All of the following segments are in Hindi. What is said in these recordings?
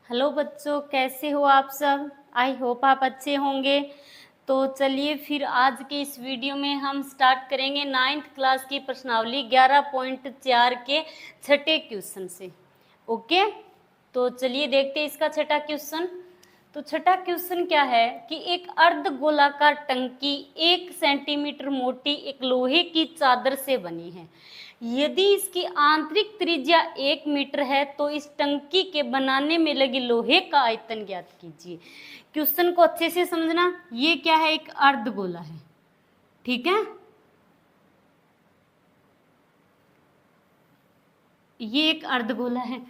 हेलो बच्चों, कैसे हो आप सब। आई होप आप अच्छे होंगे। तो चलिए फिर आज के इस वीडियो में हम स्टार्ट करेंगे 9th क्लास की प्रश्नावली 11.4 के छठे क्वेश्चन से। ओके, तो चलिए देखते हैं इसका छठा क्वेश्चन। तो छठा क्वेश्चन क्या है कि एक अर्ध गोलाकार टंकी 1 सेंटीमीटर मोटी एक लोहे की चादर से बनी है। यदि इसकी आंतरिक त्रिज्या 1 मीटर है तो इस टंकी के बनाने में लगे लोहे का आयतन ज्ञात कीजिए। क्वेश्चन को अच्छे से समझना। ये क्या है, एक अर्धगोला है, ठीक है। ये एक अर्धगोला है।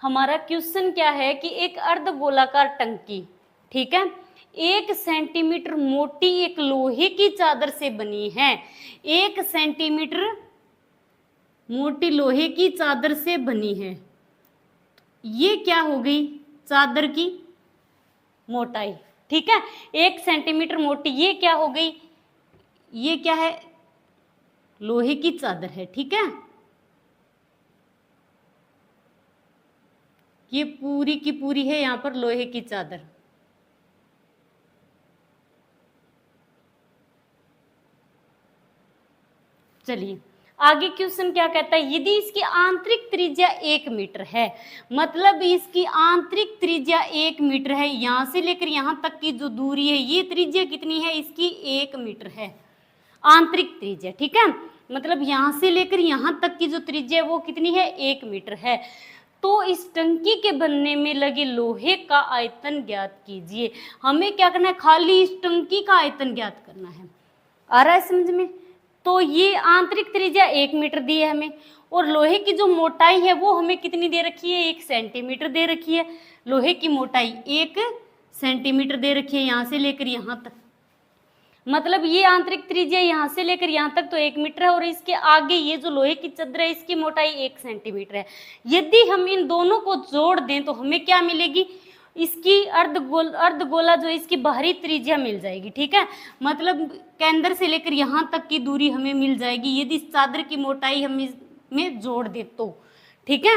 हमारा क्वेश्चन क्या है कि एक अर्धगोलाकार टंकी, ठीक है, 1 सेंटीमीटर मोटी एक लोहे की चादर से बनी है। 1 सेंटीमीटर मोटी लोहे की चादर से बनी है। ये क्या हो गई, चादर की मोटाई, ठीक है। 1 सेंटीमीटर मोटी, ये क्या हो गई, ये क्या है, लोहे की चादर है, ठीक है। ये पूरी की पूरी है यहां पर लोहे की चादर। चलिए आगे क्वेश्चन क्या कहता है। यदि इसकी आंतरिक त्रिज्या 1 मीटर है, मतलब इसकी आंतरिक त्रिज्या 1 मीटर है, यहां से लेकर यहां तक की जो दूरी है, ये त्रिज्या कितनी है इसकी, 1 मीटर है आंतरिक त्रिज्या, ठीक है। मतलब यहां से लेकर यहां तक की जो त्रिज्या है वो कितनी है, 1 मीटर है। तो इस टंकी के बनने में लगे लोहे का आयतन ज्ञात कीजिए। हमें क्या करना है, खाली इस टंकी का आयतन ज्ञात करना है। आ रहा है समझ में। तो ये आंतरिक त्रिज्या 1 मीटर दी है हमें, और लोहे की जो मोटाई है वो हमें कितनी दे रखी है, 1 सेंटीमीटर दे रखी है। लोहे की मोटाई 1 सेंटीमीटर दे रखी है यहां से लेकर यहां तक। मतलब ये आंतरिक त्रिज्या यहां से लेकर यहां तक तो 1 मीटर है, और इसके आगे ये जो लोहे की चादर है इसकी मोटाई 1 सेंटीमीटर है। यदि हम इन दोनों को जोड़ दें तो हमें क्या मिलेगी, इसकी अर्धगोला जो इसकी बाहरी त्रिज्या मिल जाएगी, ठीक है। मतलब केंद्र से लेकर यहां तक की दूरी हमें मिल जाएगी यदि इस चादर की मोटाई हम इसमें जोड़ दे तो, ठीक है।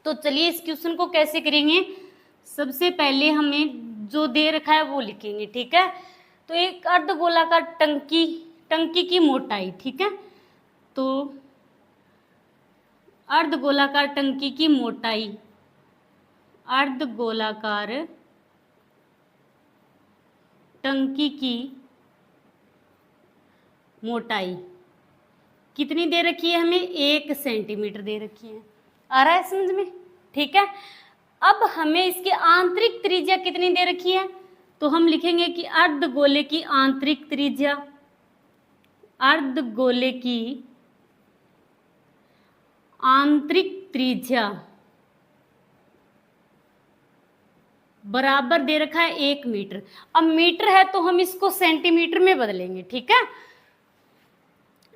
तो चलिए इस क्वेश्चन को कैसे करेंगे। सबसे पहले हमें जो दे रखा है वो लिखेंगे, ठीक है। तो एक अर्धगोलाकार टंकी की मोटाई, ठीक है। तो अर्धगोलाकार टंकी की मोटाई, अर्धगोलाकार टंकी की मोटाई कितनी दे रखी है हमें, 1 सेंटीमीटर दे रखी है। आ रहा है समझ में, ठीक है। अब हमें इसकी आंतरिक त्रिज्या कितनी दे रखी है, तो हम लिखेंगे कि अर्धगोले की आंतरिक त्रिज्या, अर्धगोले की आंतरिक त्रिज्या बराबर दे रखा है 1 मीटर। अब मीटर है तो हम इसको सेंटीमीटर में बदलेंगे, ठीक है।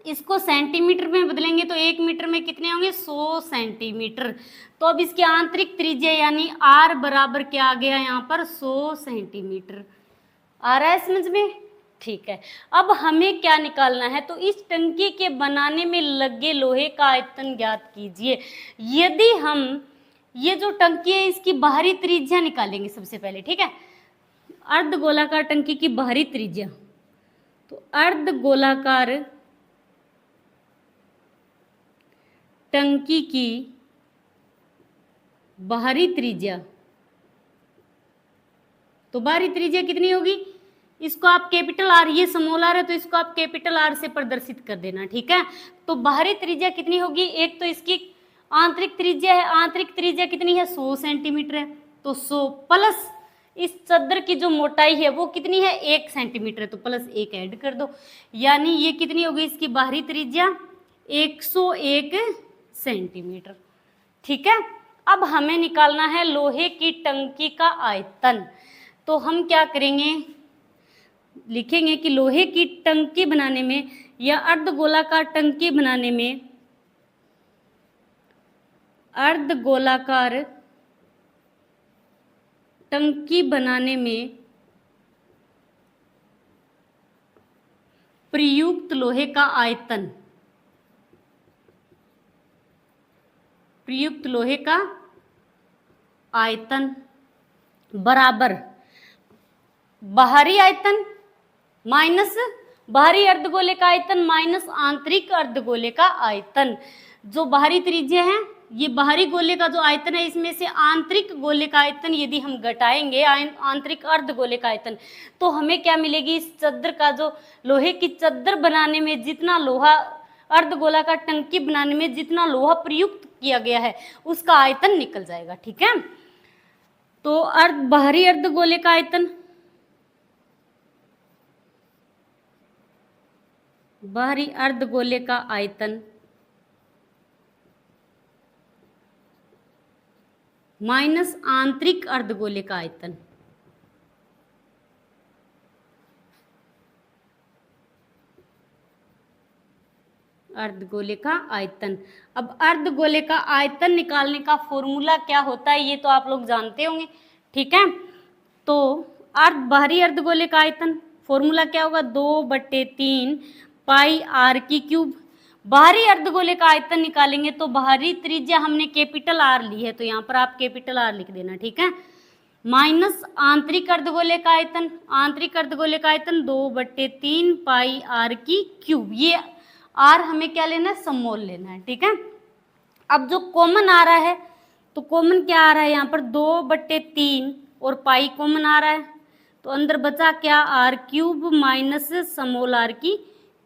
इसको सेंटीमीटर में बदलेंगे तो 1 मीटर में कितने होंगे, 100 सेंटीमीटर। तो अब इसकी आंतरिक त्रिज्या यानी आर बराबर क्या आ गया यहाँ पर, 100 सेंटीमीटर। आ रहा है समझ में, ठीक है। अब हमें क्या निकालना है, तो इस टंकी के बनाने में लगे लोहे का आयतन ज्ञात कीजिए। यदि हम ये जो टंकी है इसकी बाहरी त्रिज्या निकालेंगे सबसे पहले, ठीक है। अर्धगोलाकार टंकी की बाहरी त्रिज्या, तो अर्धगोलाकार टंकी की बाहरी त्रिज्या, तो बाहरी त्रिज्या कितनी होगी, इसको आप कैपिटल आर, ये स्मॉल आर है तो इसको आप कैपिटल आर से प्रदर्शित कर देना, ठीक है। तो बाहरी त्रिज्या कितनी होगी, एक तो इसकी आंतरिक त्रिज्या है, आंतरिक त्रिज्या कितनी है, 100 सेंटीमीटर है। तो 100 प्लस इस चादर की जो मोटाई है वो कितनी है, 1 सेंटीमीटर है, तो प्लस 1 ऐड कर दो, यानी ये कितनी होगी इसकी बाहरी त्रिज्या, 101 सेंटीमीटर, ठीक है। अब हमें निकालना है लोहे की टंकी का आयतन। तो हम क्या करेंगे, लिखेंगे कि लोहे की टंकी बनाने में या अर्धगोलाकार टंकी बनाने में, अर्धगोलाकार टंकी बनाने में प्रयुक्त लोहे का आयतन, प्रयुक्त लोहे का आयतन बराबर बाहरी आयतन माइनस बाहरी अर्धगोले का आयतन माइनस आंतरिक अर्धगोले का आयतन। जो बाहरी त्रिज्या है, ये बाहरी गोले का जो आयतन है, इसमें से आंतरिक गोले का आयतन यदि हम घटाएंगे आंतरिक अर्धगोले का आयतन, तो हमें क्या मिलेगी? इस चद्र का जो लोहे की चद्र बनाने में जितना लोहा, अर्धगोलाकार टंकी बनाने में जितना लोहा प्रयुक्त किया गया है, उसका आयतन निकल जाएगा। ठीक है, तो बाहरी अर्धगोले का आयतन, बाहरी अर्धगोले का आयतन माइनस आंतरिक अर्धगोले का आयतन, अर्धगोले का आयतन। अब अर्धगोले का आयतन निकालने का फॉर्मूला क्या होता है, ये तो आप लोग जानते होंगे। ठीक है, तो बाहरी अर्धगोले का आयतन फॉर्मूला क्या होगा? 2/3 पाई आर की क्यूब। बाहरी अर्धगोले का आयतन निकालेंगे तो बाहरी त्रिज्या हमने कैपिटल आर ली है, तो यहाँ पर आप कैपिटल आर लिख देना। ठीक है, माइनस आंतरिक अर्धगोले का आयतन, आंतरिक अर्धगोले का आयतन 2/3 पाई आर की क्यूब। ये आर हमें क्या लेना है? सममोल लेना है। ठीक है, अब जो कॉमन आ रहा है, तो कॉमन क्या आ रहा है यहाँ पर? 2/3 और पाई कॉमन आ रहा है, तो अंदर बचा क्या? R cube minus small r की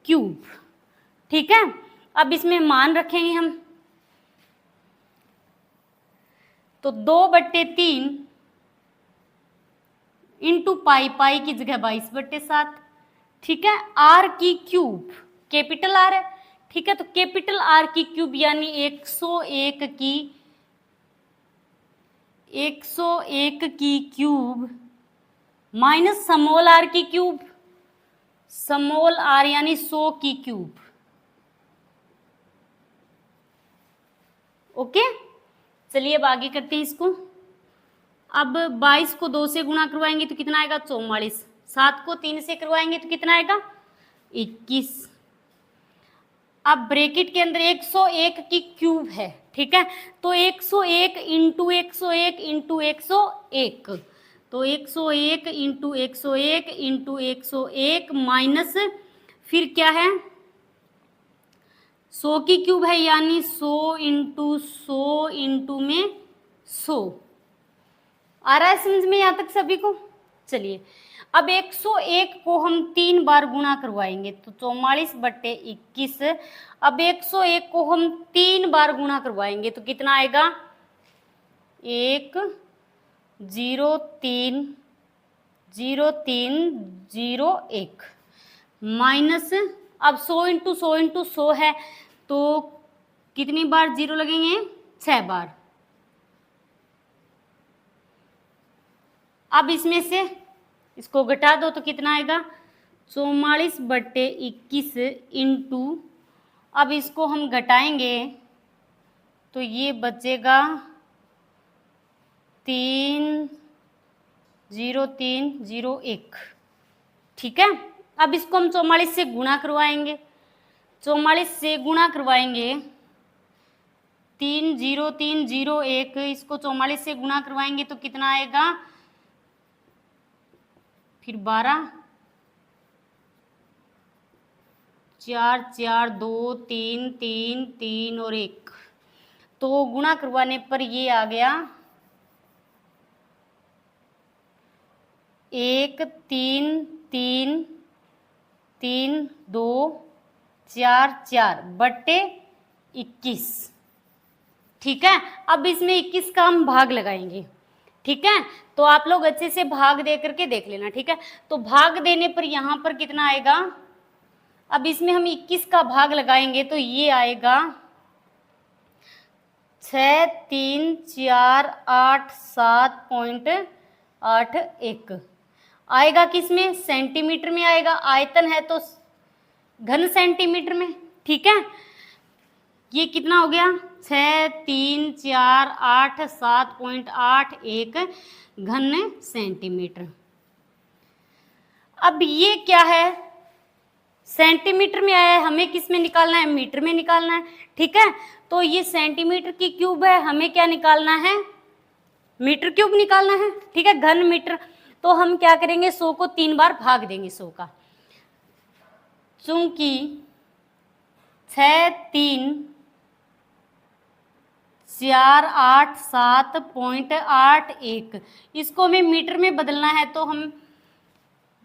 क्यूब। ठीक है, अब इसमें मान रखेंगे हम, तो 2/3 इंटू पाई, पाई की जगह 22/7। ठीक है, आर की क्यूब कैपिटल आर है। ठीक है, तो कैपिटल आर की क्यूब यानी 101 की क्यूब माइनस स्मॉल आर की क्यूब, स्मॉल आर यानी 100 की क्यूब। ओके, चलिए अब आगे करते हैं इसको। अब 22 को 2 से गुणा करवाएंगे तो कितना आएगा? 44। 7 को 3 से करवाएंगे तो कितना आएगा? 21। अब ब्रैकेट के अंदर 101 की क्यूब है। ठीक है, तो 101 इंटू 101 इंटू 101, तो 101 इंटू 101 इंटू 101 माइनस फिर क्या है? 100 की क्यूब है, यानी 100 इंटू 100 इंटू में 100। आ रहा है समझ में यहाँ तक सभी को? चलिए, अब 101 को हम 3 बार गुणा करवाएंगे तो 44/21। अब 101 को हम 3 बार गुणा करवाएंगे तो कितना आएगा? 1030301 माइनस, अब 100 इंटू 100 इंटू 100 है, तो कितनी बार जीरो लगेंगे? 6 बार। अब इसमें से इसको घटा दो तो कितना आएगा? 44/21 इंटू, अब इसको हम घटाएंगे तो ये बचेगा 30301। ठीक है, अब इसको हम 44 से गुणा करवाएंगे, 44 से गुणा करवाएंगे 30301, इसको 44 से गुणा करवाएंगे तो कितना आएगा? फिर 12, 4 4 2 3 3 3 और 1, तो गुणा करवाने पर ये आ गया 1 3 3 3 2 4 4/21। ठीक है, अब इसमें 21 का हम भाग लगाएंगे। ठीक है, तो आप लोग अच्छे से भाग दे करके देख लेना। ठीक है, तो भाग देने पर यहाँ पर कितना आएगा? अब इसमें हम 21 का भाग लगाएंगे तो ये आएगा 634887.81 आएगा। किसमें? सेंटीमीटर में आएगा। आयतन है तो घन सेंटीमीटर में। ठीक है, ये कितना हो गया? 634887.81 घन सेंटीमीटर। अब ये क्या है? सेंटीमीटर में आया है, हमें किस में निकालना है? मीटर में निकालना है। ठीक है, तो ये सेंटीमीटर की क्यूब है, हमें क्या निकालना है? मीटर क्यूब निकालना है, ठीक है, घन मीटर। तो हम क्या करेंगे, 100 को 3 बार भाग देंगे 100 का। चूंकि 6, 3, 4, 8, 7.81, इसको हमें मीटर में बदलना है, तो हम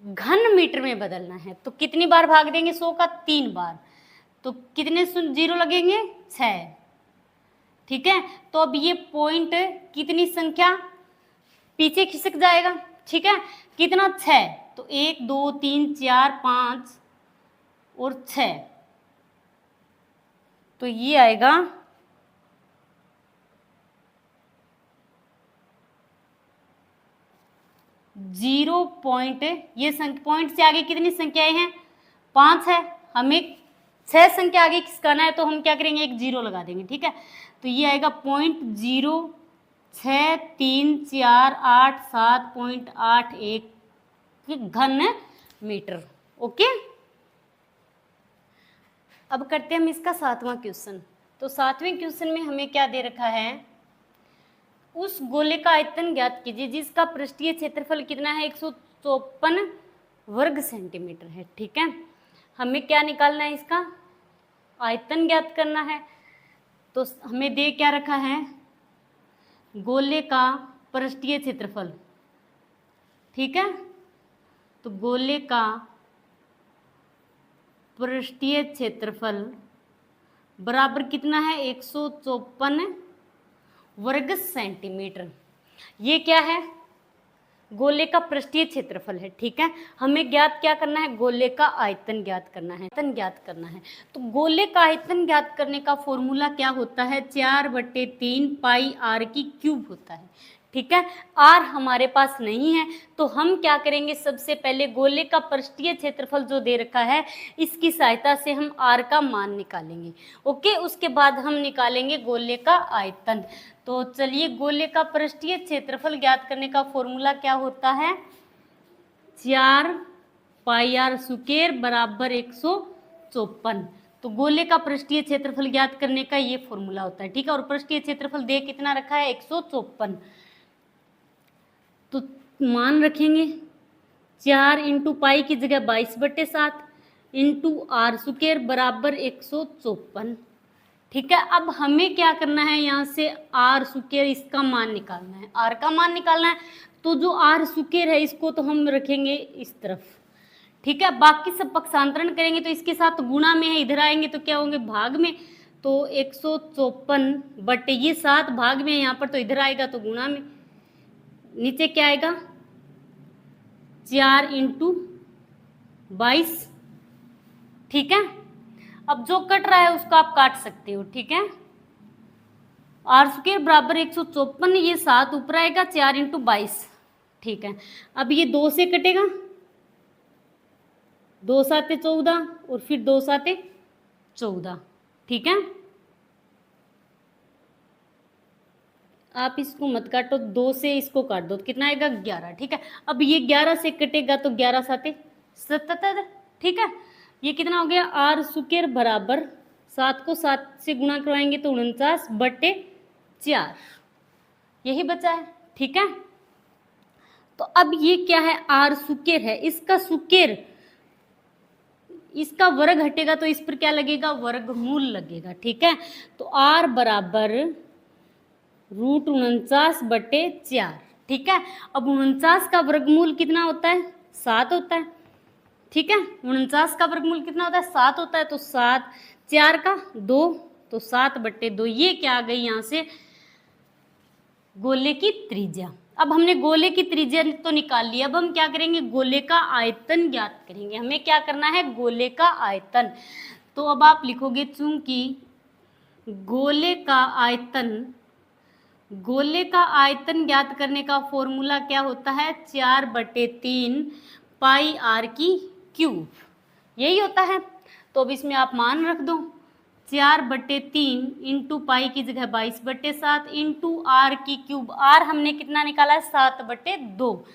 घन मीटर में बदलना है। तो कितनी बार भाग देंगे 100 का, 3 बार। तो कितने जीरो लगेंगे, 6, ठीक है। तो अब ये पॉइंट कितनी संख्या पीछे खिसक जाएगा, ठीक है, कितना, 6। तो 1, 2, 3, 4, 5 और 6, तो ये आएगा 0 पॉइंट, ये पॉइंट से आगे कितनी संख्याएं हैं, 5 है, हमें 6 संख्या आगे खिसकाना है, तो हम क्या करेंगे, एक 0 लगा देंगे, ठीक है। तो ये आएगा 0.06348 घन मीटर। ओके, अब करते हैं हम इसका 7वां क्वेश्चन। तो 7वें क्वेश्चन में हमें क्या दे रखा है, उस गोले का आयतन ज्ञात कीजिए जिसका पृष्ठीय क्षेत्रफल कितना है, 154 वर्ग सेंटीमीटर है, ठीक है। हमें क्या निकालना है, इसका आयतन ज्ञात करना है। तो हमें दे क्या रखा है, गोले का पृष्ठीय क्षेत्रफल, ठीक है। तो गोले का पृष्ठीय क्षेत्रफल बराबर कितना है, 154 वर्ग सेंटीमीटर। ये क्या है, गोले का पृष्ठीय क्षेत्रफल है, ठीक है। हमें ज्ञात क्या करना है, गोले का आयतन ज्ञात करना है, आयतन ज्ञात करना है। तो गोले का आयतन ज्ञात करने का फॉर्मूला क्या होता है, 4/3 पाई आर की क्यूब होता है, ठीक है। आर हमारे पास नहीं है, तो हम क्या करेंगे, सबसे पहले गोले का पृष्ठीय क्षेत्रफल जो दे रखा है, इसकी सहायता से हम आर का मान निकालेंगे। ओके, उसके बाद हम निकालेंगे गोले का आयतन। तो चलिए, गोले का पृष्ठीय क्षेत्रफल ज्ञात करने का फॉर्मूला क्या होता है, 4 पाई आर स्क्वायर बराबर 154। तो गोले का पृष्ठीय क्षेत्रफल ज्ञात करने का ये फॉर्मूला होता है, ठीक है। और पृष्ठीय क्षेत्रफल दे कितना रखा है, 154। तो मान रखेंगे 4 इंटू पाई की जगह 22/7 इंटू आर स्क्वायर बराबर 154, ठीक है। अब हमें क्या करना है, यहाँ से आर स्क्वायर इसका मान निकालना है, आर का मान निकालना है। तो जो आर स्क्वायर है इसको तो हम रखेंगे इस तरफ, ठीक है। बाकी सब पक्षांतरण करेंगे तो इसके साथ गुणा में है, इधर आएंगे तो क्या होंगे, भाग में। तो 154 बटे ये 7 भाग में है यहाँ पर, तो इधर आएगा तो गुणा में, नीचे क्या आएगा, 4 इंटू 22, ठीक है। अब जो कट रहा है उसको आप काट सकते हो, ठीक है। आर स्क्वायर बराबर 154, ये 7 ऊपर आएगा, 4 इंटू 22, ठीक है। अब ये 2 से कटेगा, 2 7 14 और फिर 2 7 14, ठीक है। आप इसको मत काटो, 2 से इसको काट दो तो कितना आएगा, 11, ठीक है। अब ये 11 से कटेगा तो 11 7 77, ठीक है। ये कितना हो गया, आर स्क्वायर बराबर 7 को 7 से गुणा करवाएंगे तो 49/4, यही बचा है, ठीक है। तो अब ये क्या है, आर स्क्वायर है, इसका स्क्वायर, इसका वर्ग हटेगा तो इस पर क्या लगेगा, वर्गमूल लगेगा, ठीक है। तो आर बराबर √49/4, ठीक है। अब 49 का वर्गमूल कितना होता है, 7 होता है, ठीक है। 49 का वर्गमूल कितना होता है, 7 होता है। तो 7, 4 का 2, तो 7/2, ये क्या आ गई यहाँ से, गोले की त्रिज्या। अब हमने गोले की त्रिज्या तो निकाल लिया, अब हम क्या करेंगे, गोले का आयतन ज्ञात करेंगे। हमें क्या करना है, गोले का आयतन। तो अब आप लिखोगे, चूंकि गोले का आयतन ज्ञात करने का फॉर्मूला क्या होता है, 4/3 पाई आर की क्यूब, यही होता है। तो अब इसमें आप मान रख दो, 4/3 इंटू पाई की जगह 22/7 इंटू आर की क्यूब। आर हमने कितना निकाला है, 7/2,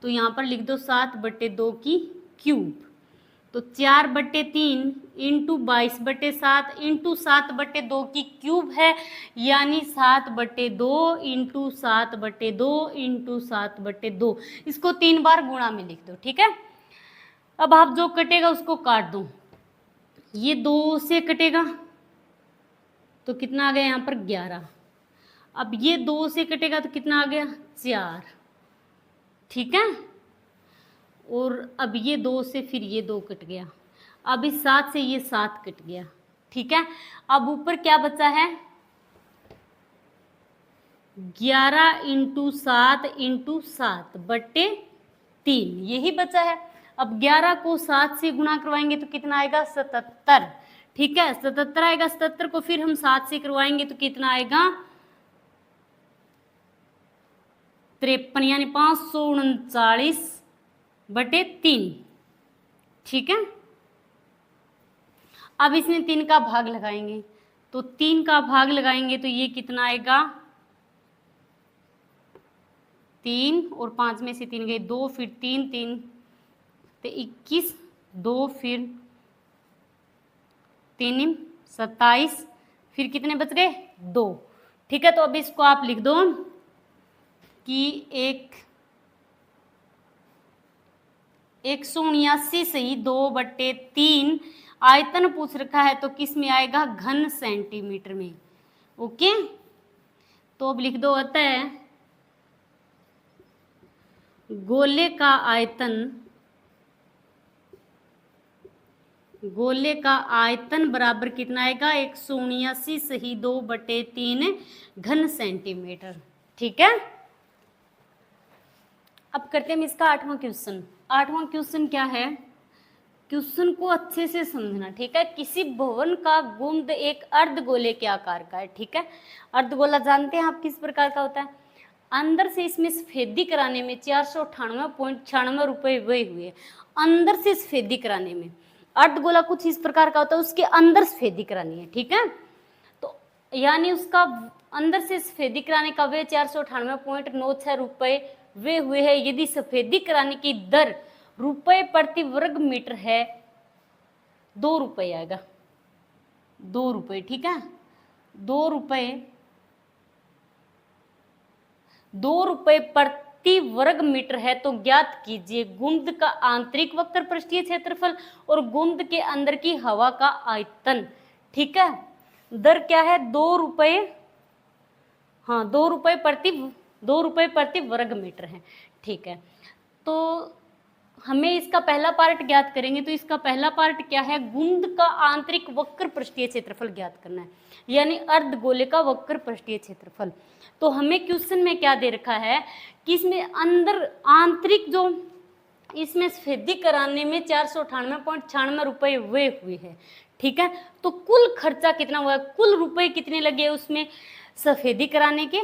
तो यहाँ पर लिख दो 7/2 की क्यूब, तो 4/3 इंटू 22/7 इंटू 7/2 की क्यूब है, यानी 7/2 इंटू 7/2 इंटू 7/2। इसको 3 बार गुणा में लिख दो, ठीक है। अब आप जो कटेगा उसको काट दो, ये 2 से कटेगा तो कितना आ गया यहाँ पर 11। अब ये 2 से कटेगा तो कितना आ गया 4, ठीक है। और अब ये 2 से फिर ये 2 कट गया, अब इस 7 से ये 7 कट गया, ठीक है। अब ऊपर क्या बचा है 11 इंटू 7 इंटू 7/3, यही बचा है। अब 11 को 7 से गुणा करवाएंगे तो कितना आएगा 77, ठीक है। 77 आएगा, 77 को फिर हम 7 से करवाएंगे तो कितना आएगा 53, यानी 539/3, ठीक है। अब इसमें 3 का भाग लगाएंगे, तो 3 का भाग लगाएंगे तो ये कितना आएगा 3, और 5 में से 3 गए 2, फिर 3 3 तो 21, 2 फिर 3 27, फिर कितने बच गए 2, ठीक है। तो अब इसको आप लिख दो कि 179 सही 2/3 आयतन पूछ रखा है, तो किस में आएगा घन सेंटीमीटर में, ओके। तो अब लिख दो अतः गोले का आयतन बराबर कितना आएगा 179 सही 2/3 घन सेंटीमीटर, ठीक है। अब करते हैं हम इसका 8वां क्वेश्चन। 8वां क्वेश्चन क्या है, क्वेश्चन को अच्छे से समझना, ठीक है। किसी भवन का गुंद एक अर्धगोले के आकार का है, ठीक है। अर्धगोला जानते हैं आप किस प्रकार का होता है, अंदर से इसमें सफेदी कराने में 498.96 रुपये व्यय हुए, अंदर से सफेदी कराने में। अर्धगोला कुछ इस प्रकार का होता है, उसके अंदर सफेदी करानी है, ठीक है। तो यानी उसका अंदर से सफेदी कराने का व्यय 498.96 रुपये वे हुए हैं। यदि सफेदी कराने की दर रुपये प्रति वर्ग मीटर है 2 रुपये आएगा, 2 रुपये, ठीक है। 2 रुपये प्रति वर्ग मीटर है, तो ज्ञात कीजिए गुंद का आंतरिक वक्र पृष्ठीय क्षेत्रफल और गुंद के अंदर की हवा का आयतन, ठीक है। दर क्या है 2 रुपये, हाँ 2 रुपये प्रति वर्ग मीटर है, ठीक है। तो हमें इसका पहला पार्ट ज्ञात करेंगे, तो इसका पहला पार्ट क्या है गुंद का आंतरिक वक्र पृष्ठीय क्षेत्रफल ज्ञात करना है, यानी अर्धगोले का वक्र पृष्ठीय क्षेत्रफल। तो हमें क्वेश्चन में क्या दे रखा है कि इसमें अंदर आंतरिक जो इसमें सफेदी कराने में 498.96 रुपये वे हुए हैं, ठीक है। तो कुल खर्चा कितना हुआ, कुल रुपए कितने लगे उसमें सफेदी कराने के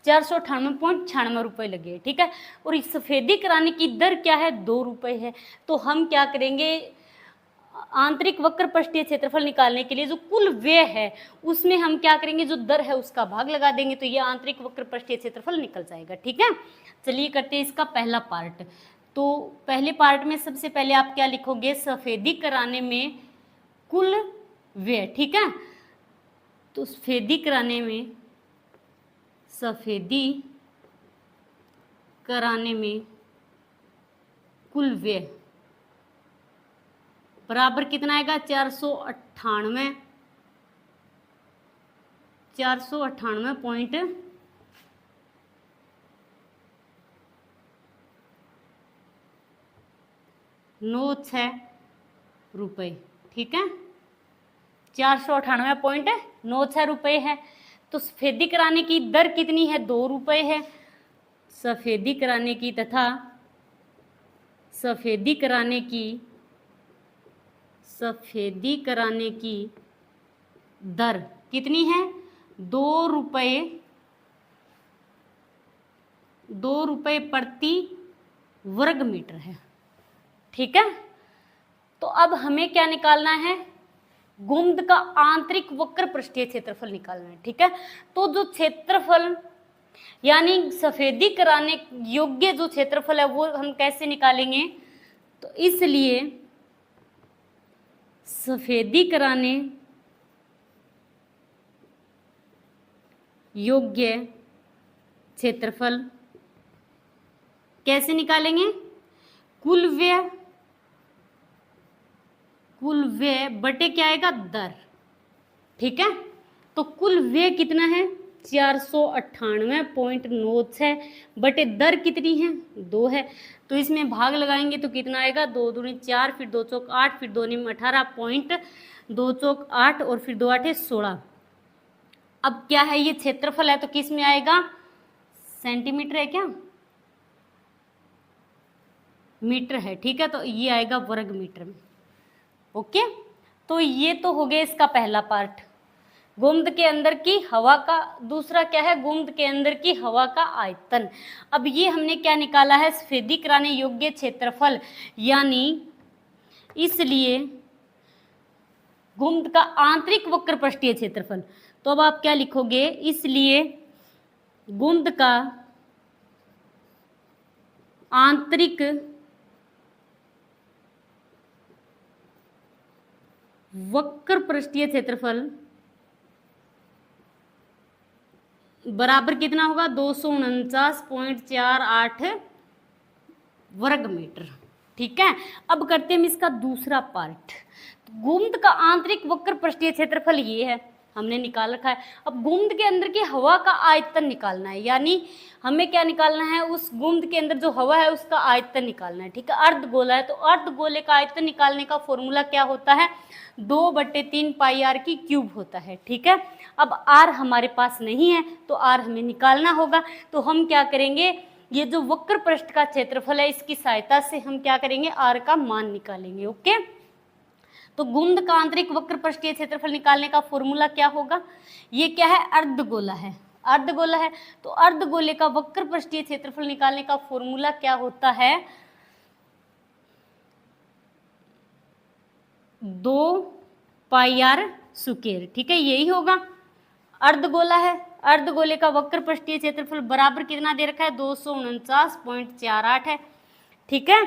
498.96 रुपये लगे, ठीक है। और इस सफेदी कराने की दर क्या है 2 रुपये है। तो हम क्या करेंगे आंतरिक वक्र पृष्ठीय क्षेत्रफल निकालने के लिए जो कुल व्यय है उसमें हम क्या करेंगे जो दर है उसका भाग लगा देंगे, तो ये आंतरिक वक्र पृष्ठीय क्षेत्रफल निकल जाएगा, ठीक है। चलिए करते हैं इसका पहला पार्ट। तो पहले पार्ट में सबसे पहले आप क्या लिखोगे सफेदी कराने में कुल व्यय, ठीक है। तो सफेदी कराने में कुल व्यय बराबर कितना आएगा 498.96 रुपये, ठीक है। 498.96 रुपये है। तो सफेदी कराने की दर कितनी है 2 रुपये है। सफेदी कराने की दर कितनी है 2 रुपये प्रति वर्ग मीटर है, ठीक है। तो अब हमें क्या निकालना है गुंद का आंतरिक वक्र पृष्ठीय क्षेत्रफल निकालना है, ठीक है। तो जो क्षेत्रफल यानी सफेदी कराने योग्य जो क्षेत्रफल है वो हम कैसे निकालेंगे, तो इसलिए सफेदी कराने योग्य क्षेत्रफल कैसे निकालेंगे? कुल व्यय बटे क्या आएगा? दर। ठीक है, तो कुल व्यय कितना है? 498.96 बटे दर कितनी है? 2 है। तो इसमें भाग लगाएंगे तो कितना आएगा? 2 दूनी 4, फिर 2 चौक 8, फिर 2 निम 18 पॉइंट 2 चौक 8 और फिर 2 8 16। अब क्या है? ये क्षेत्रफल है तो किस में आएगा? सेंटीमीटर है क्या? मीटर है। ठीक है, तो ये आएगा वर्ग मीटर में। ओके, तो ये तो हो गया इसका पहला पार्ट, गोंद के अंदर की हवा का। दूसरा क्या है? गोंद के अंदर की हवा का आयतन। अब ये हमने क्या निकाला है? सफेदी कराने योग्य क्षेत्रफल, यानी इसलिए गोंद का आंतरिक वक्र पृष्ठीय क्षेत्रफल। तो अब आप क्या लिखोगे? इसलिए गोंद का आंतरिक वक्र पृष्ठीय क्षेत्रफल बराबर कितना होगा? 249.48 वर्ग मीटर। ठीक है, अब करते हैं हम इसका दूसरा पार्ट। गोंद का आंतरिक वक्र पृष्ठीय क्षेत्रफल ये है, हमने निकाल रखा है। अब गोंद के अंदर की हवा का आयतन निकालना है, यानी हमें क्या निकालना है? उस गोंद के अंदर जो हवा है उसका आयतन निकालना है। ठीक है, अर्धगोला है तो अर्धगोले का आयतन निकालने का फॉर्मूला क्या होता है? 2/3 पाई आर की क्यूब होता है। ठीक है, अब आर हमारे पास नहीं है तो आर हमें निकालना होगा। तो हम क्या करेंगे? ये जो वक्र पृष्ठ का क्षेत्रफल है इसकी सहायता से हम क्या करेंगे? आर का मान निकालेंगे। ओके, तो गोंद का आंतरिक वक्र पृष्ठीय क्षेत्रफल निकालने का फॉर्मूला क्या होगा? ये क्या है? अर्धगोला है। अर्धगोला है तो अर्धगोले का वक्र पृष्ठीय क्षेत्रफल निकालने का फॉर्मूला क्या होता है? 2 पाई आर स्क्वायर। ठीक है, यही होगा। अर्धगोला है, अर्धगोले का वक्र पृष्ठीय क्षेत्रफल बराबर कितना दे रखा है? 249.48 है। ठीक है,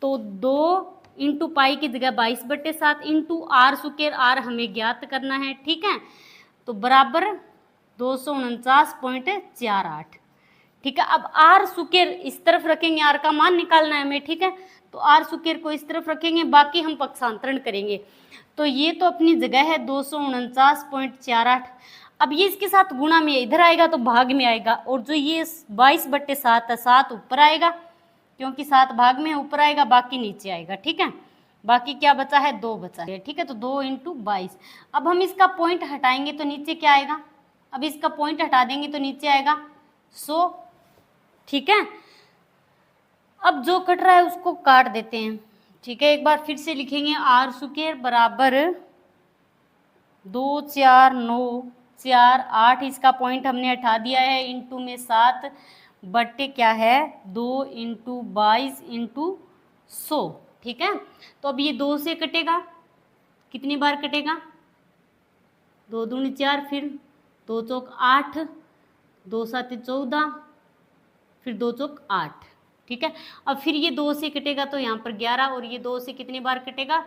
तो 2 इंटू पाई की जगह 22/7 इंटू आर स्क्वायर, आर हमें ज्ञात करना है। ठीक है, तो बराबर 249.48। ठीक है, अब आर स्क्वायर इस तरफ रखेंगे, आर का मान निकालना है हमें। ठीक है, तो आर स्क्वायर को इस तरफ रखेंगे, बाकी हम पक्षांतरण करेंगे। तो ये तो अपनी जगह है 249.48। अब ये इसके साथ गुणा में इधर आएगा तो भाग में आएगा, और जो ये 22/7 है 7 ऊपर आएगा, क्योंकि 7 भाग में ऊपर आएगा, बाकी नीचे आएगा। ठीक है, बाकी क्या बचा है? 2 बचा है। ठीक है, तो 2 इंटू 22। अब हम इसका पॉइंट हटाएंगे तो नीचे क्या आएगा? अब इसका पॉइंट हटा देंगे तो नीचे आएगा 100। ठीक है, अब जो कट रहा है उसको काट देते हैं। ठीक है, एक बार फिर से लिखेंगे, आर स्क्वायर बराबर 24948, इसका पॉइंट हमने हटा दिया है, इंटू में 7 बट्टे क्या है? 2 इंटू 22 इंटू 100। ठीक है, तो अब ये 2 से कटेगा, कितनी बार कटेगा? 2 दूनी 4, फिर 2 चौक 8, 2 7 14, फिर 2 चौक 8। ठीक है, अब फिर ये 2 से कटेगा तो यहाँ पर 11, और ये 2 से कितनी बार कटेगा?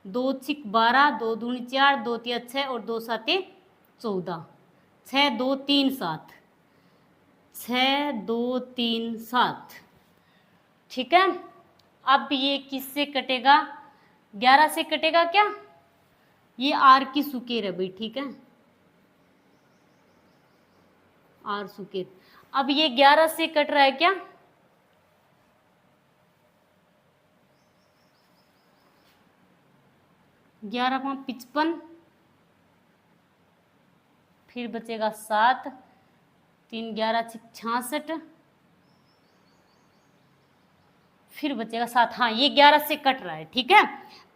2 6 12, 2 दूनी 4, 2 3 6 और 2 7 14, 6 2 3 7, 6 2 3 7। ठीक है, अब ये किससे कटेगा? 11 से कटेगा क्या? ये आर की स्क्वायर है भाई। ठीक है, आर स्क्वायर। अब ये 11 से कट रहा है क्या? 11 5 55, फिर बचेगा 7, 3 11 66, फिर बचेगा 7। हाँ, ये 11 से कट रहा है। ठीक है,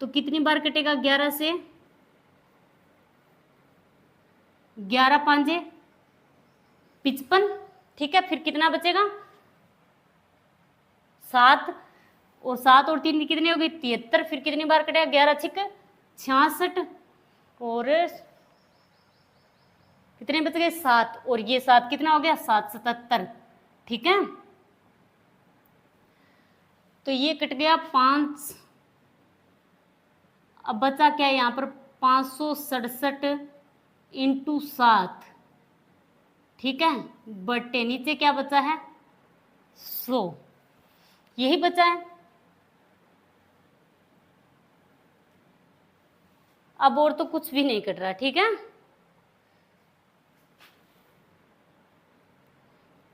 तो कितनी बार कटेगा 11 से? 11 5 55। ठीक है, फिर कितना बचेगा? 7, और 7 और 3 कितने हो गए? 73। फिर कितनी बार कटेगा? 11 6 66, और कितने बच गए? 7, और ये 7 कितना हो गया? 7 77। ठीक है, तो ये कट गया 5 अब बचा क्या है यहाँ पर 567 इंटू 7, ठीक है, बट्टे नीचे क्या बचा है 100, यही बचा है। अब और तो कुछ भी नहीं कट रहा, ठीक है।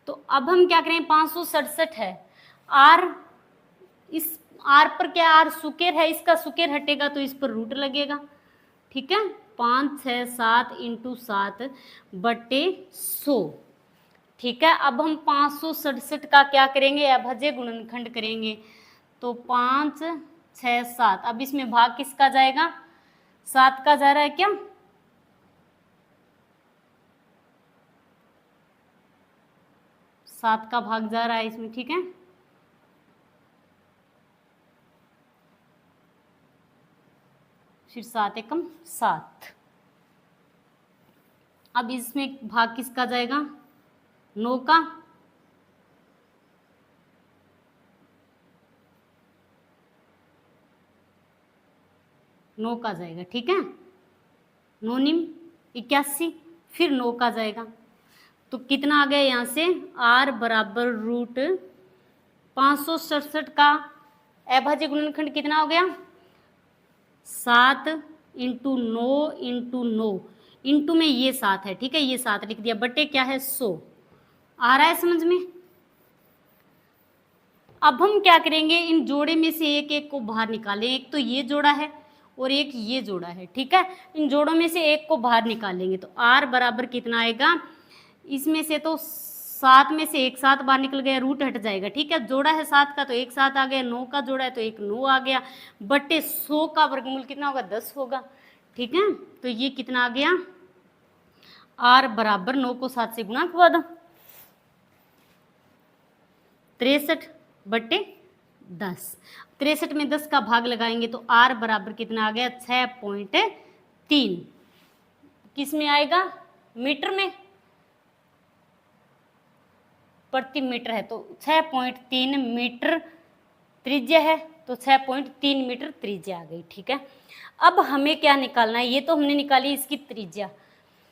तो अब हम क्या करें, 567 है, आर, इस आर पर क्या, आर सुकेर है, इसका सुकेर हटेगा तो इस पर रूट लगेगा, ठीक है। 5 6 7 इंटू 7 बट्टे 100, ठीक है। अब हम 567 का क्या करेंगे, अभाज्य गुणनखंड करेंगे। तो 5 6 7, अब इसमें भाग किसका जाएगा, 7 का जा रहा है क्या, 7 का भाग जा रहा है इसमें, ठीक है। फिर 7 एकम 7, अब इसमें भाग किसका जाएगा, 9 का, का जाएगा, ठीक है। 9 निम 81, फिर 9 का जाएगा, तो कितना आ गया यहाँ से, r बराबर रूट 567 का अभाज्य गुणनखंड कितना हो गया, 7 इंटू 9 इंटू 9, इंटू में ये 7 है, ठीक है, ये 7 लिख दिया, बटे क्या है 100, आ रहा है समझ में। अब हम क्या करेंगे, इन जोड़े में से एक एक को बाहर निकालें, एक तो ये जोड़ा है और एक ये जोड़ा है, ठीक है। इन जोड़ों में से एक को बाहर निकालेंगे तो r बराबर कितना आएगा, इसमें से तो 7 में से एक 7 बाहर निकल गया, रूट हट जाएगा, ठीक है। जोड़ा है 7 का तो एक 7 आ गया, 9 का जोड़ा है तो एक 9 आ गया, बटे 100 का वर्गमूल कितना होगा, 10 होगा, ठीक है। तो ये कितना आ गया, r बराबर 9 को 7 से गुणा करवा दो, 63 बटे 10, 63 में 10 का भाग लगाएंगे तो r बराबर कितना आ गया, 6.3, किस में आएगा, मीटर में, प्रति मीटर है, तो 6.3 मीटर त्रिज्या है, तो 6.3 मीटर त्रिज्या आ गई, ठीक है। अब हमें क्या निकालना है, ये तो हमने निकाली इसकी त्रिज्या,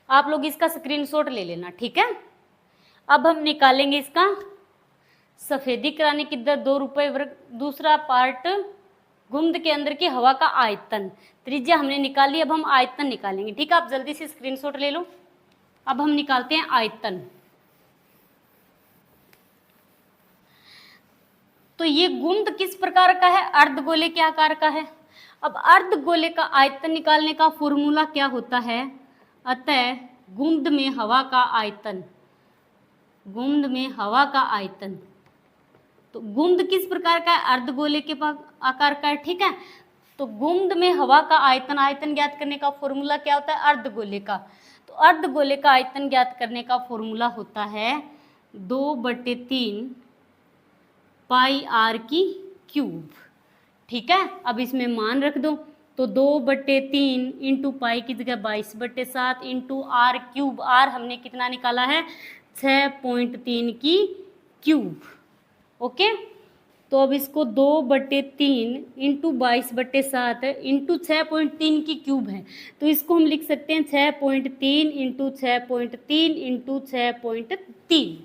आप लोग इसका स्क्रीनशॉट ले लेना, ठीक है। अब हम निकालेंगे इसका सफेदी कराने की दर 2 रुपये वर्ग, दूसरा पार्ट गुंद के अंदर की हवा का आयतन, त्रिज्या हमने निकाली, अब हम आयतन निकालेंगे, ठीक है। आप जल्दी से स्क्रीनशॉट ले लो। अब हम निकालते हैं आयतन, तो ये गुंद किस प्रकार का है, अर्धगोले के आकार का है। अब अर्धगोले का आयतन निकालने का फॉर्मूला क्या होता है, अतः गुंद में हवा का आयतन, गुंद में हवा का आयतन, तो गुंद किस प्रकार का है, अर्धगोले के आकार का है, ठीक है। तो गुंद में हवा का आयतन, आयतन ज्ञात करने का फॉर्मूला क्या होता है, अर्धगोले का, तो अर्धगोले का आयतन ज्ञात करने का फॉर्मूला होता है 2/3 पाई r की क्यूब, ठीक है। अब इसमें मान रख दो, तो 2/3 इंटू पाई की जगह 22/7 इंटू r क्यूब, r हमने कितना निकाला है 6.3 की क्यूब, ओके। तो अब इसको 2/3 इंटू 22/7 इंटू 6.3 की क्यूब है, तो इसको हम लिख सकते हैं 6.3 इंटू 6.3 इंटू 6.3,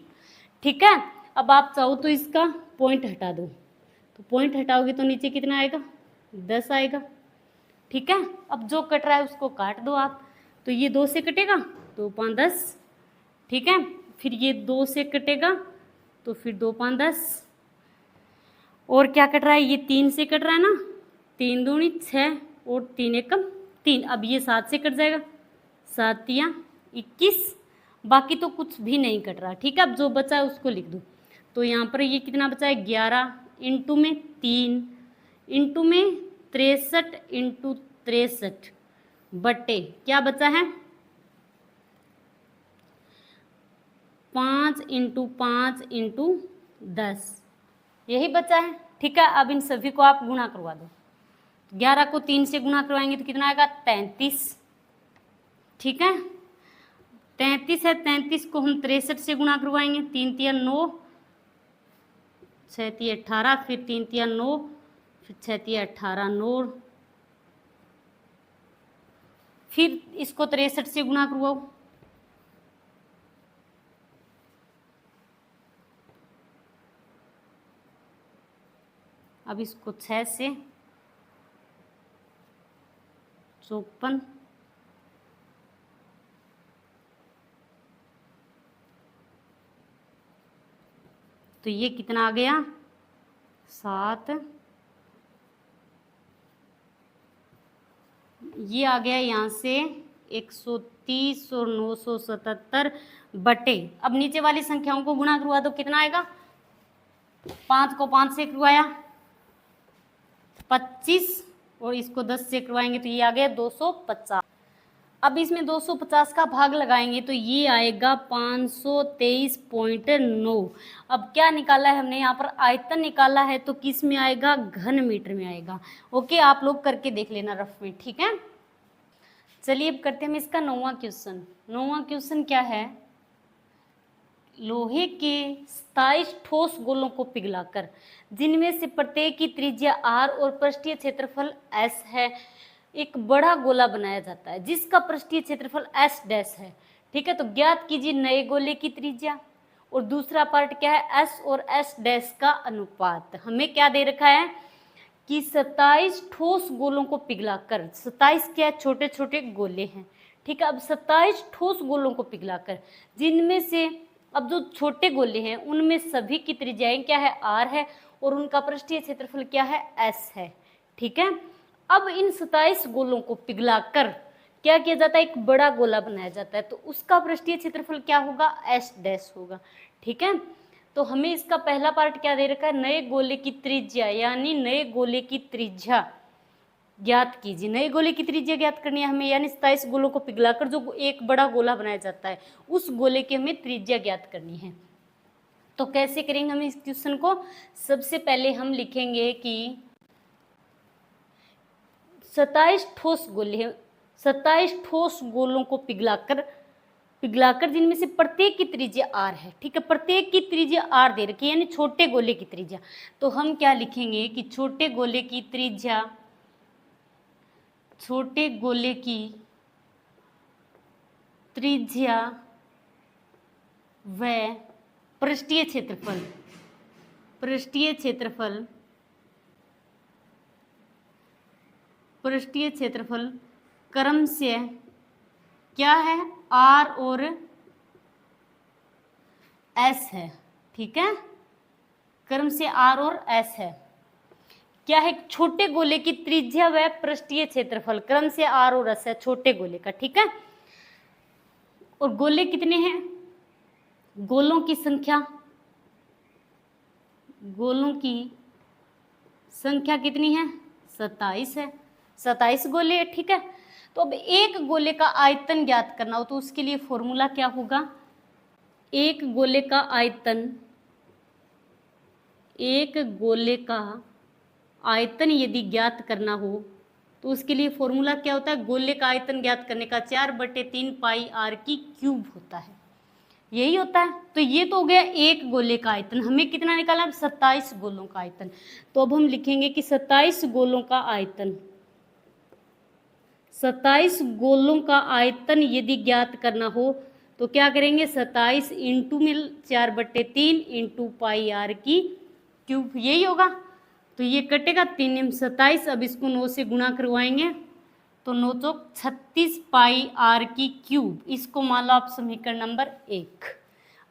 ठीक है। अब आप चाहो तो इसका पॉइंट हटा दो, तो पॉइंट हटाओगे तो नीचे कितना आएगा, 10 आएगा, ठीक है। अब जो कट रहा है उसको काट दो आप, तो ये 2 से कटेगा, 2 5 10, ठीक है। फिर ये 2 से कटेगा, तो फिर 2 5 10, और क्या कट रहा है, ये 3 से कट रहा है ना, 3 दूनी 6 और 3 एकम 3, अब ये 7 से कट जाएगा, 7 तिया 21, बाकी तो कुछ भी नहीं कट रहा, ठीक है। अब जो बचा है उसको लिख दो, तो यहाँ पर ये कितना बचा है 11 इंटू में 3 इंटू में 63 इंटू 63 बट्टे क्या बचा है 5 इंटू 5 इंटू 10, यही बचा है, ठीक है। अब इन सभी को आप गुणा करवा दो, 11 को 3 से गुणा करवाएंगे तो कितना आएगा 33, ठीक है। 33 है, 33 को हम 63 से गुणा करवाएंगे, 3 तिया 9, 6 तिया 18, फिर 3 तिया 9, फिर 6 तिया 18, 9 फिर इसको 63 से गुणा करवाओ, अब इसको 6 से 54, तो ये कितना आ गया 7, ये आ गया यहाँ से 130 और 977 बटे, अब नीचे वाली संख्याओं को गुणा करवा दो, कितना आएगा, 5 को 5 से करवाया 25 और इसको 10 से करवाएंगे तो ये आ गया 250। अब इसमें 250 का भाग लगाएंगे तो ये आएगा 523.9। अब क्या निकाला है हमने, यहाँ पर आयतन निकाला है, तो किस में आएगा, घन मीटर में आएगा। ओके, आप लोग करके देख लेना रफ में, ठीक है। चलिए अब करते हैं हम इसका 9वां क्वेश्चन। 9वां क्वेश्चन क्या है, लोहे के 27 ठोस गोलों को पिघलाकर, जिनमें से प्रत्येक की त्रिज्या r और पृष्ठीय क्षेत्रफल s है, एक बड़ा गोला बनाया जाता है जिसका पृष्ठीय क्षेत्रफल s डैश है। ठीक है, तो ज्ञात कीजिए नए गोले की त्रिज्या, और दूसरा पार्ट क्या है, s और s डैश का अनुपात। हमें क्या दे रखा है कि 27 ठोस गोलों को पिघलाकर, 27 क्या छोटे छोटे गोले हैं। ठीक है, अब 27 ठोस गोलों को पिघलाकर, जिनमें से अब जो छोटे गोले हैं उनमें सभी की त्रिज्याएं क्या है, r है, और उनका पृष्ठीय क्षेत्रफल क्या है, s है। ठीक है, अब इन 27 गोलों को पिघलाकर क्या किया जाता है, एक बड़ा गोला बनाया जाता है, तो उसका पृष्ठीय क्षेत्रफल क्या होगा, s डैश होगा। ठीक है, तो हमें इसका पहला पार्ट क्या दे रखा है, नए गोले की त्रिज्या, यानी नए गोले की त्रिज्या ज्ञात कीजिए। नए गोले की त्रिज्या ज्ञात करनी है हमें, यानी 27 गोलों को पिघलाकर जो एक बड़ा गोला बनाया जाता है उस गोले की हमें त्रिज्या ज्ञात करनी है। तो कैसे करेंगे हम इस क्वेश्चन को, सबसे पहले हम लिखेंगे कि 27 ठोस गोले हैं, 27 ठोस गोलों को पिघलाकर जिनमें से प्रत्येक की त्रिज्या r है। ठीक है, प्रत्येक की त्रिज्या r दे रखी है, यानी छोटे गोले की त्रिज्या। तो हम क्या लिखेंगे कि छोटे गोले की त्रिज्या, छोटे गोले की त्रिज्या व पृष्ठीय क्षेत्रफल, पृष्ठीय क्षेत्रफल, पृष्ठीय क्षेत्रफल क्रम से क्या है, r और s है। ठीक है, क्रम से r और s है। क्या है, छोटे गोले की त्रिज्या व पृष्ठीय क्षेत्रफल क्रम से r और s है, छोटे गोले का। ठीक है, और गोले कितने हैं, गोलों की संख्या, गोलों की संख्या कितनी है, 27 है, 27 गोले है। ठीक है, तो अब एक गोले का आयतन ज्ञात करना हो तो उसके लिए फॉर्मूला क्या होगा, एक गोले का आयतन, एक गोले का आयतन यदि ज्ञात करना हो तो उसके लिए फॉर्मूला क्या होता है, गोले का आयतन ज्ञात करने का 4/3 पाई r की क्यूब होता है, यही होता है। तो ये तो हो गया एक गोले का आयतन। हमें कितना निकाला, 27 गोलों का आयतन। तो अब हम लिखेंगे कि 27 गोलों का आयतन, 27 गोलों का आयतन यदि ज्ञात करना हो तो क्या करेंगे, 27 इंटू में 4/3 इंटू पाई r की क्यूब, यही होगा। तो ये कटेगा 3 27, अब इसको 9 से गुणा करवाएंगे तो 9 चौक 36 पाई r की क्यूब। इसको मान लो आप समीकरण नंबर 1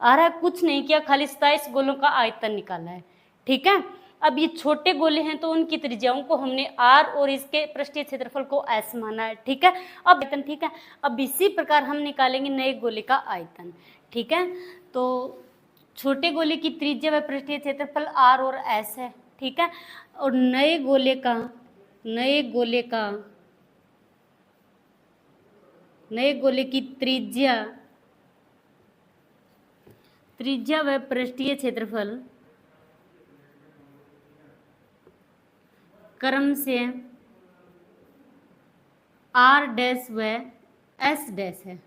आ रहा है। कुछ नहीं किया, खाली 27 गोलों का आयतन निकाला है। ठीक है, अब ये छोटे गोले हैं तो उनकी त्रिज्याओं को हमने r और इसके पृष्ठीय क्षेत्रफल को s माना है। ठीक है, अब आयतन, ठीक है, अब इसी प्रकार हम निकालेंगे नए गोले का आयतन। ठीक है, तो छोटे गोले की त्रिज्या व पृष्ठीय क्षेत्रफल r और s है। ठीक है, और नए गोले की त्रिज्या व पृष्ठीय क्षेत्रफल क्रम से r डैश व s डैश है।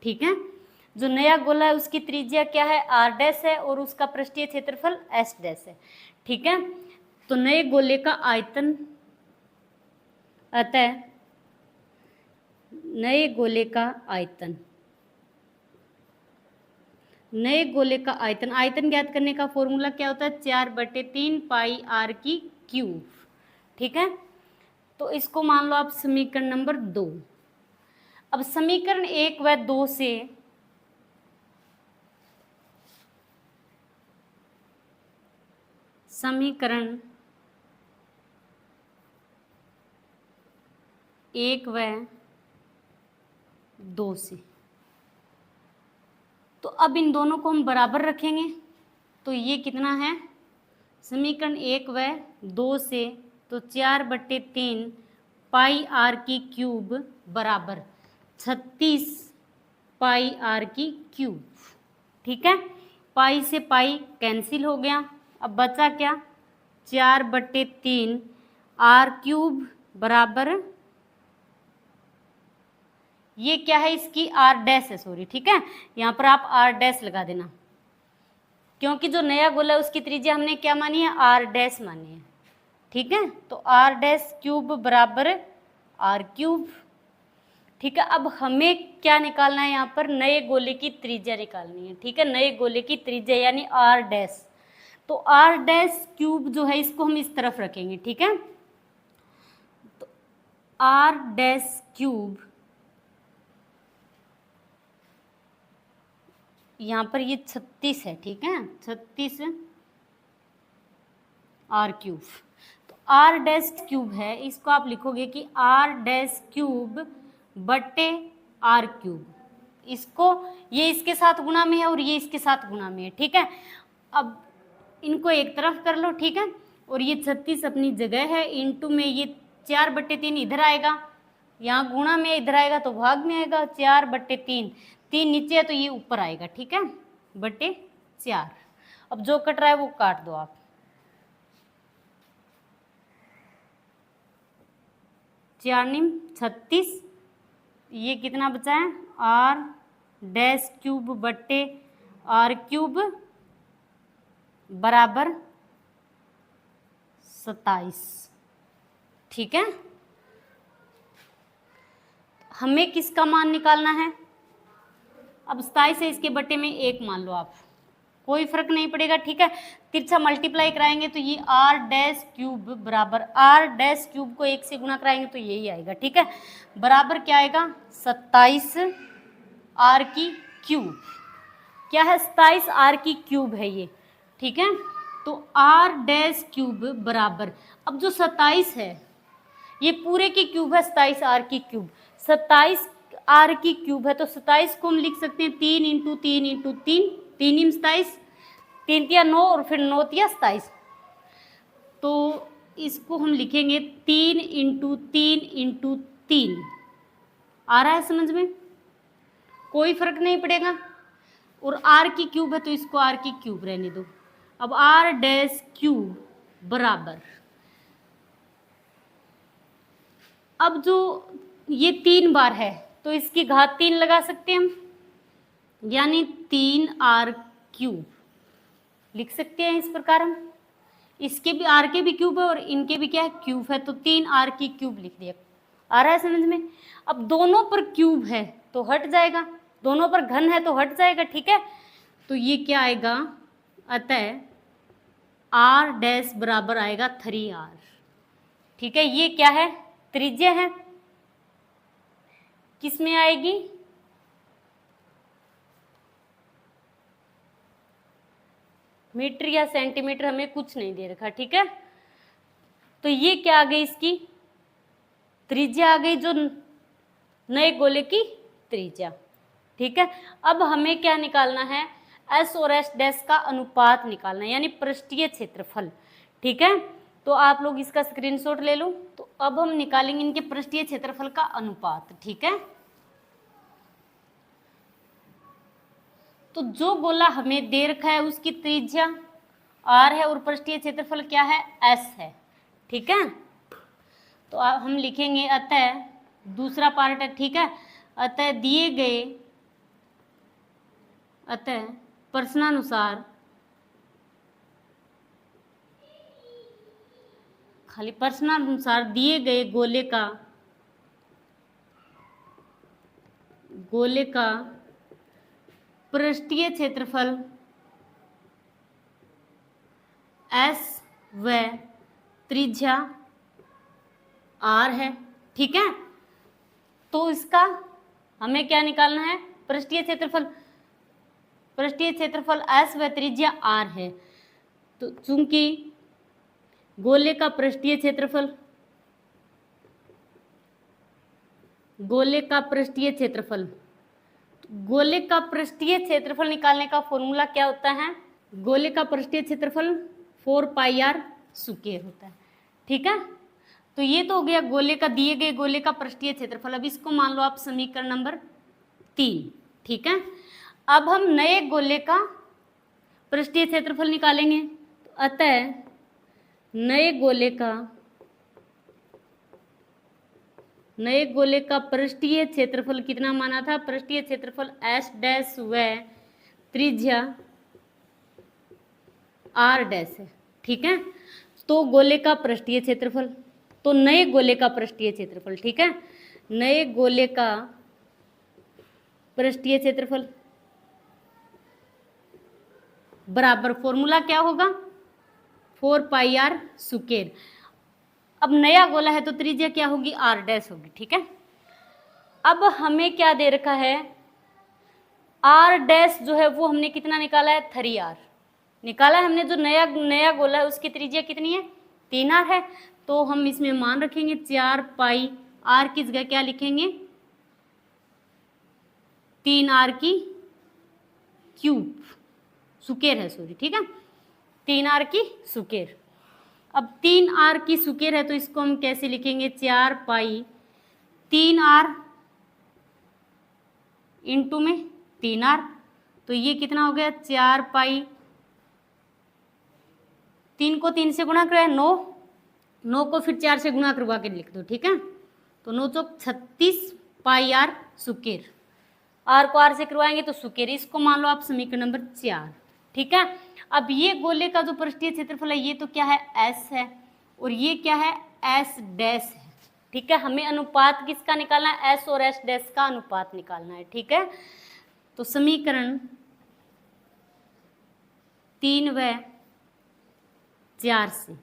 ठीक है, जो नया गोला है उसकी त्रिज्या क्या है, r डैश है, और उसका पृष्ठीय क्षेत्रफल s डैश है। ठीक है, तो नए गोले का आयतन, अतः नए गोले का आयतन। नए गोले का आयतन, आयतन ज्ञात करने का फॉर्मूला क्या होता है? 4/3 पाई आर की क्यूब। ठीक है, तो इसको मान लो आप समीकरण नंबर 2। अब समीकरण 1 व 2 से समीकरण 1 व 2 से, तो अब इन दोनों को हम बराबर रखेंगे। तो ये कितना है? समीकरण 1 व 2 से, तो 4/3 पाई आर की क्यूब बराबर 36 पाई आर की क्यूब। ठीक है, पाई से पाई कैंसिल हो गया, अब बचा क्या? 4/3 आर क्यूब बराबर, ये क्या है? इसकी आर डैश है, सॉरी। ठीक है, यहाँ पर आप आर डैश लगा देना, क्योंकि जो नया गोला है उसकी त्रिज्या हमने क्या मानी है? आर डैश मानी है। ठीक है, तो आर डैश क्यूब बराबर आर क्यूब। ठीक है, अब हमें क्या निकालना है? यहाँ पर नए गोले की त्रिज्या निकालनी है। ठीक है, नए गोले की त्रिज्या यानी आर डैश। तो आर डैश क्यूब जो है इसको हम इस तरफ रखेंगे। ठीक है, तो आर डैश क्यूब, यहाँ पर ये 36 है। ठीक है, 36 आर क्यूब। तो आर डैश क्यूब है, इसको आप लिखोगे कि आर डैश क्यूब बटे आर क्यूब। इसको, ये इसके साथ गुणा में है और ये इसके साथ गुणा में है। ठीक है, अब इनको एक तरफ कर लो। ठीक है, और ये 36 अपनी जगह है, इंटू में ये 4/3 इधर आएगा, यहाँ गुणा में इधर आएगा तो भाग में आएगा। 4/3, 3 नीचे है तो ये ऊपर आएगा। ठीक है, बटे 4। अब जो कट रहा है वो काट दो आप। 4 निम 36, ये कितना बचा है? आर डैश क्यूब बट्टे आर क्यूब बराबर 27। ठीक है, हमें किसका मान निकालना है? अब 27 है, इसके बट्टे में 1 मान लो आप, कोई फर्क नहीं पड़ेगा। ठीक है, तिरछा मल्टीप्लाई कराएंगे तो ये आर डैश क्यूब बराबर, आर डैश क्यूब को 1 से गुणा कराएंगे तो यही आएगा। ठीक है, बराबर क्या आएगा? 27 आर की क्यूब। क्या है? 27 आर की क्यूब है ये। ठीक है, तो आर डैश क्यूब बराबर, अब जो 27 है ये पूरे की क्यूब है, 27 आर की क्यूब। 27 आर की क्यूब है तो 27 को हम लिख सकते हैं 3 इंटू 3 इंटू 3, 3 27, 3 तिया 9 और फिर 9 तिया 27। तो इसको हम लिखेंगे 3 इंटू 3 इंटू 3। आ रहा है समझ में? कोई फर्क नहीं पड़ेगा। और आर की क्यूब है तो इसको आर की क्यूब रहने दो। अब आर डैश क्यूब बराबर, अब जो ये 3 बार है तो इसकी घात 3 लगा सकते हैं हम, यानी 3 आर क्यूब लिख सकते हैं इस प्रकार हम। इसके भी आर के भी क्यूब है और इनके भी क्या है? क्यूब है, तो 3 आर की क्यूब लिख दिया। आ रहा है समझ में? अब दोनों पर क्यूब है तो हट जाएगा, दोनों पर घन है तो हट जाएगा। ठीक है, तो ये क्या आएगा? अतः आर डैश बराबर आएगा 3r। ठीक है, ये क्या है? त्रिज्या है। किस में आएगी? मीटर या सेंटीमीटर हमें कुछ नहीं दे रखा। ठीक है, तो ये क्या आ गई? इसकी त्रिज्या आ गई, जो नए गोले की त्रिज्या। ठीक है, अब हमें क्या निकालना है? एस और एस डैश का अनुपात निकालना है, यानी पृष्ठीय क्षेत्रफल। ठीक है, तो आप लोग इसका स्क्रीनशॉट ले लो। तो अब हम निकालेंगे इनके पृष्ठीय क्षेत्रफल का अनुपात। ठीक है, तो जो गोला हमें दे रखा है उसकी त्रिज्या r है और पृष्ठीय क्षेत्रफल क्या है? s है। ठीक है, तो हम लिखेंगे अतः, दूसरा पार्ट है। ठीक है, अतः दिए गए, अतः प्रश्नानुसार, खाली प्रश्नानुसार दिए गए गोले का गोले का पृष्ठीय क्षेत्रफल S व त्रिज्या R है। ठीक है, तो इसका हमें क्या निकालना है, पृष्ठीय क्षेत्रफल S व त्रिज्या R है। तो चूंकि गोले का पृष्ठीय क्षेत्रफल गोले का पृष्ठीय क्षेत्रफल निकालने का फॉर्मूला क्या होता है, गोले का पृष्ठीय क्षेत्रफल 4 पाई r स्क्वायर होता है। ठीक है, तो ये तो हो गया गोले का, दिए गए गोले का पृष्ठीय क्षेत्रफल। अब इसको मान लो आप समीकरण नंबर 3। ठीक है, अब हम नए गोले का पृष्ठीय क्षेत्रफल निकालेंगे। तो अतः नए गोले का पृष्ठीय क्षेत्रफल कितना माना था, पृष्ठीय क्षेत्रफल S डैश व त्रिज्या R डैश है। ठीक है, तो गोले का पृष्ठीय क्षेत्रफल, तो नए गोले का पृष्ठीय क्षेत्रफल, ठीक है, नए गोले का पृष्ठीय क्षेत्रफल बराबर फॉर्मूला क्या होगा, 4 पाई r स्क्वायर। अब नया गोला है तो त्रिज्या क्या होगी, R डैश होगी। ठीक है, अब हमें क्या दे रखा है, R डैश जो है वो हमने कितना निकाला है, 3r निकाला है हमने। जो नया गोला है उसकी त्रिज्या कितनी है, 3r है। तो हम इसमें मान रखेंगे 4 पाई r की जगह क्या लिखेंगे, 3r की क्यूब स्क्वायर है, सॉरी। ठीक है, 3r की स्क्वायर। अब 3r की स्क्वायर है तो इसको हम कैसे लिखेंगे, 4 पाई 3r इंटू में 3r, तो ये कितना हो गया, 4 पाई, 3 को 3 से गुणा करें 9 को फिर 4 से गुणा करवा के लिख दो। ठीक है, तो 9 चौक 36 पाई r स्क्वायर, r को r से करवाएंगे तो स्क्वायर। इसको मान लो आप समीकरण नंबर 4। ठीक है, अब ये गोले का जो पृष्ठीय क्षेत्रफल है ये तो क्या है, S है, और ये क्या है, S डैश है। ठीक है, हमें अनुपात किसका निकालना है, S और S डैश का अनुपात निकालना है। ठीक है, तो समीकरण 3 व 4 से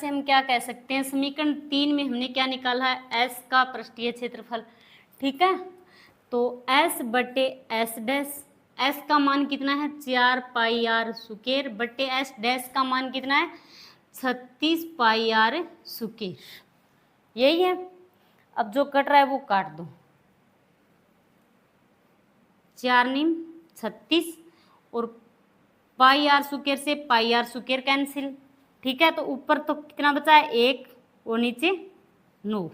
हम क्या कह सकते हैं, समीकरण 3 में हमने क्या निकाला है, S का पृष्ठीय क्षेत्रफल। ठीक है, तो S बटे S डैश, S का मान कितना है, 4 पाई r स्क्वायर बटे S डैश का मान कितना है, 36 पाई r स्क्वायर, यही है। अब जो कट रहा है वो काट दो, 4 नीम 36 और पाई r स्क्वायर से पाई r स्क्वायर कैंसिल। ठीक है, तो ऊपर तो कितना बचा है, 1 और नीचे 9।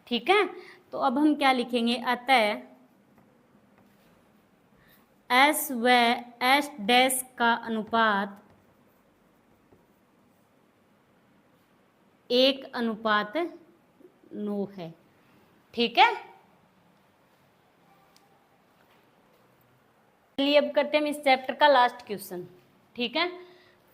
ठीक है, तो अब हम क्या लिखेंगे, अतः S व S डैश का अनुपात 1:9 है। ठीक है, चलिए अब करते हैं हम इस चैप्टर का लास्ट क्वेश्चन। ठीक है,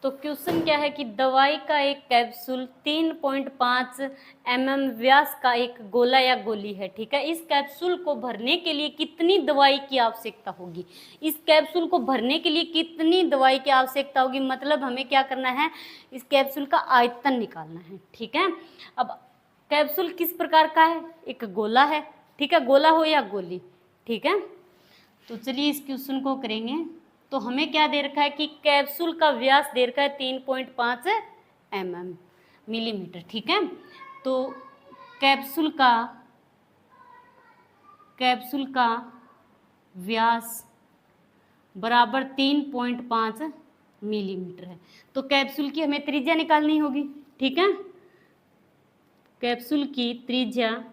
तो क्वेश्चन क्या है कि दवाई का एक कैप्सूल 3.5 mm व्यास का एक गोला या गोली है। ठीक है, इस कैप्सूल को भरने के लिए कितनी दवाई की आवश्यकता होगी, इस कैप्सूल को भरने के लिए कितनी दवाई की आवश्यकता होगी, मतलब हमें क्या करना है, इस कैप्सूल का आयतन निकालना है। ठीक है, अब कैप्सूल किस प्रकार का है, एक गोला है। ठीक है, गोला हो या गोली। ठीक है, तो चलिए इस क्वेश्चन को करेंगे। तो हमें क्या दे रखा है कि कैप्सूल का व्यास दे रखा है 3.5 mm मिलीमीटर। ठीक है, तो कैप्सूल का व्यास बराबर 3.5 मिलीमीटर है। तो कैप्सूल की हमें त्रिज्या निकालनी होगी। ठीक है, कैप्सूल की त्रिज्या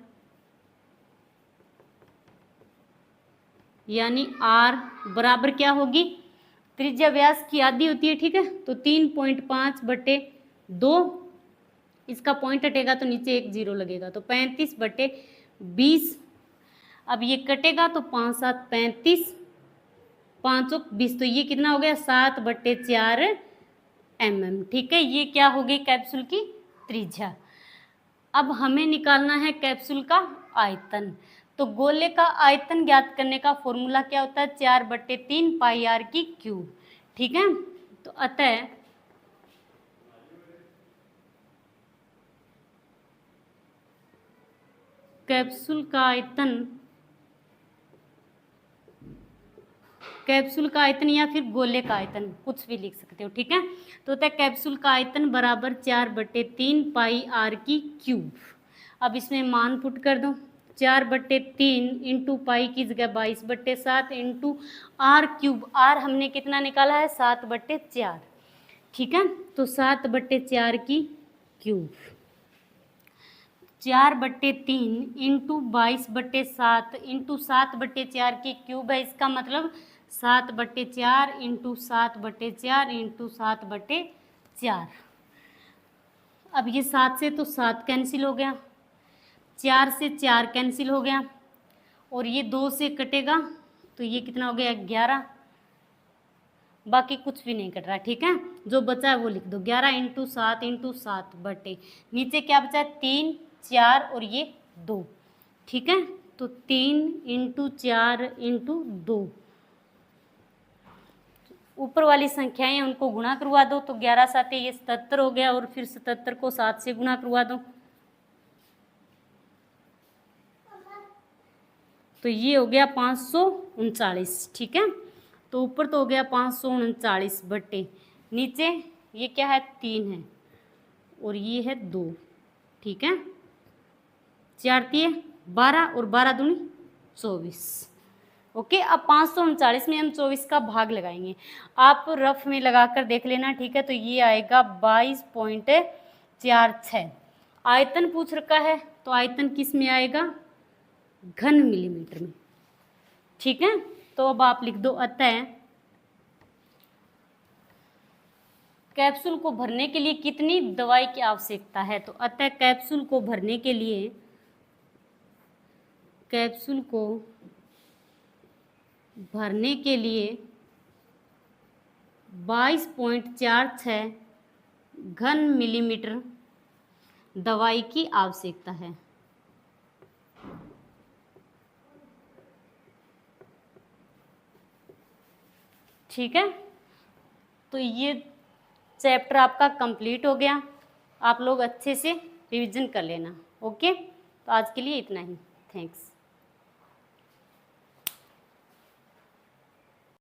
यानी R बराबर क्या होगी, त्रिज्या व्यास की आधी होती है। ठीक है, तो 3.5 बटे 2, इसका पॉइंट हटेगा तो नीचे एक 0 लगेगा, तो 35 बटे 20। अब ये कटेगा तो 5 7 35, 5 20, तो ये कितना हो गया, 7 बटे 4 mm। ठीक है, ये क्या होगी कैप्सूल की त्रिज्या। अब हमें निकालना है कैप्सूल का आयतन। तो गोले का आयतन ज्ञात करने का फॉर्मूला क्या होता है, 4/3 पाई आर की क्यूब। ठीक है, तो अतः कैप्सूल का आयतन या फिर गोले का आयतन, कुछ भी लिख सकते हो। ठीक है, तो होता है कैप्सूल का आयतन बराबर 4/3 पाई आर की क्यूब। अब इसमें मान पुट कर दो, 4/3 इंटू पाई की जगह 22/7 इंटू आर क्यूब। आर हमने कितना निकाला है, 7/4। ठीक है, तो 7/4 की क्यूब, 4/3 इंटू 22/7 इंटू 7/4 की क्यूब है। इसका मतलब 7/4 इंटू 7/4 इंटू 7/4। अब ये 7 से तो 7 कैंसिल हो गया, 4 से 4 कैंसिल हो गया, और ये 2 से कटेगा तो ये कितना हो गया, 11। बाकी कुछ भी नहीं कट रहा। ठीक है, जो बचा है वो लिख दो, 11 इंटू 7 इंटू 7/, नीचे क्या बचा है, 3 4 और ये 2। ठीक है, तो 3 इंटू 4 इंटू 2, ऊपर वाली संख्याएं हैं उनको गुणा करवा दो, तो 11 7 ये 77 हो गया, और फिर 77 को 7 से गुणा करवा दो, तो ये हो गया 539। ठीक है, तो ऊपर तो हो गया 539/, नीचे ये क्या है, 3 है और ये है 2। ठीक है, 4 3 12 और 12 दूनी 24। ओके, अब 539 में हम 24 का भाग लगाएंगे, आप रफ में लगाकर देख लेना। ठीक है, तो ये आएगा 22.46। आयतन पूछ रखा है, तो आयतन किस में आएगा, घन मिलीमीटर में। ठीक है, तो अब आप लिख दो, अतः कैप्सूल को भरने के लिए कितनी दवाई की आवश्यकता है, तो अतः कैप्सूल को भरने के लिए 22.46 घन मिलीमीटर दवाई की आवश्यकता है। ठीक है, तो ये चैप्टर आपका कंप्लीट हो गया, आप लोग अच्छे से रिवीजन कर लेना। ओके, तो आज के लिए इतना ही, थैंक्स।